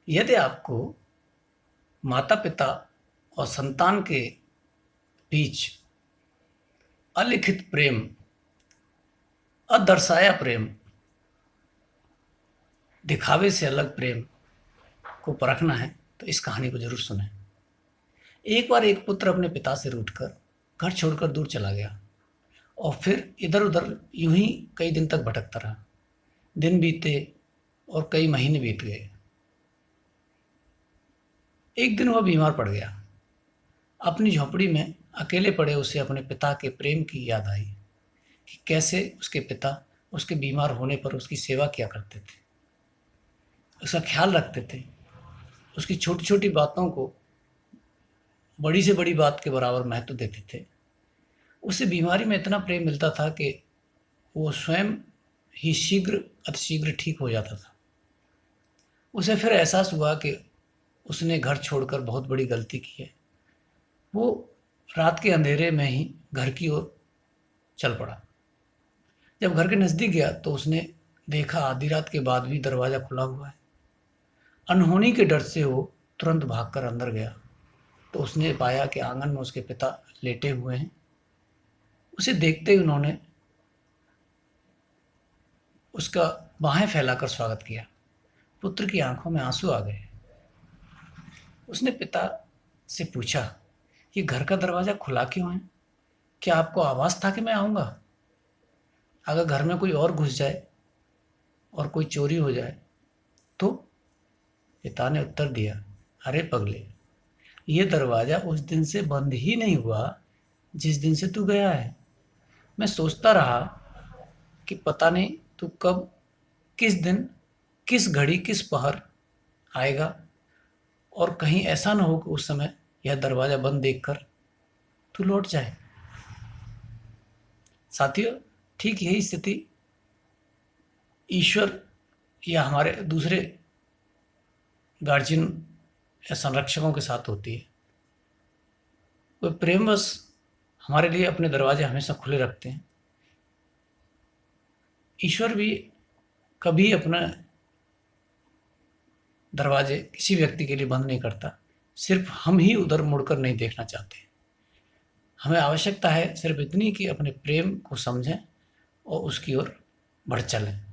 यदि आपको माता पिता और संतान के बीच अलिखित प्रेम, अदर्शाया प्रेम, दिखावे से अलग प्रेम को परखना है तो इस कहानी को जरूर सुनें। एक बार एक पुत्र अपने पिता से रूठकर घर छोड़कर दूर चला गया और फिर इधर उधर यूं ही कई दिन तक भटकता रहा। दिन बीते और कई महीने बीत गए। एक दिन वह बीमार पड़ गया। अपनी झोपड़ी में अकेले पड़े उसे अपने पिता के प्रेम की याद आई कि कैसे उसके पिता उसके बीमार होने पर उसकी सेवा किया करते थे, उसका ख्याल रखते थे, उसकी छोटी छोटी बातों को बड़ी से बड़ी बात के बराबर महत्व देते थे। उसे बीमारी में इतना प्रेम मिलता था कि वो स्वयं ही अतिशीघ्र ठीक हो जाता था। उसे फिर एहसास हुआ कि उसने घर छोड़कर बहुत बड़ी गलती की है। वो रात के अंधेरे में ही घर की ओर चल पड़ा। जब घर के नज़दीक गया तो उसने देखा आधी रात के बाद भी दरवाज़ा खुला हुआ है। अनहोनी के डर से वो तुरंत भागकर अंदर गया तो उसने पाया कि आंगन में उसके पिता लेटे हुए हैं। उसे देखते ही उन्होंने उसका बाहें फैलाकर स्वागत किया। पुत्र की आंखों में आंसू आ गए। उसने पिता से पूछा, ये घर का दरवाज़ा खुला क्यों है? क्या आपको आभास था कि मैं आऊँगा? अगर घर में कोई और घुस जाए और कोई चोरी हो जाए तो? पिता ने उत्तर दिया, अरे पगले, ये दरवाज़ा उस दिन से बंद ही नहीं हुआ जिस दिन से तू गया है। मैं सोचता रहा कि पता नहीं तू कब, किस दिन, किस घड़ी, किस पहर आएगा और कहीं ऐसा ना हो कि उस समय यह दरवाज़ा बंद देखकर तू लौट जाए। साथियों, ठीक यही स्थिति ईश्वर या हमारे दूसरे गार्जियन या संरक्षकों के साथ होती है। वे प्रेमवश हमारे लिए अपने दरवाजे हमेशा खुले रखते हैं। ईश्वर भी कभी अपना दरवाजे किसी व्यक्ति के लिए बंद नहीं करता। सिर्फ हम ही उधर मुड़कर नहीं देखना चाहते। हमें आवश्यकता है सिर्फ इतनी कि अपने प्रेम को समझें और उसकी ओर बढ़ चलें।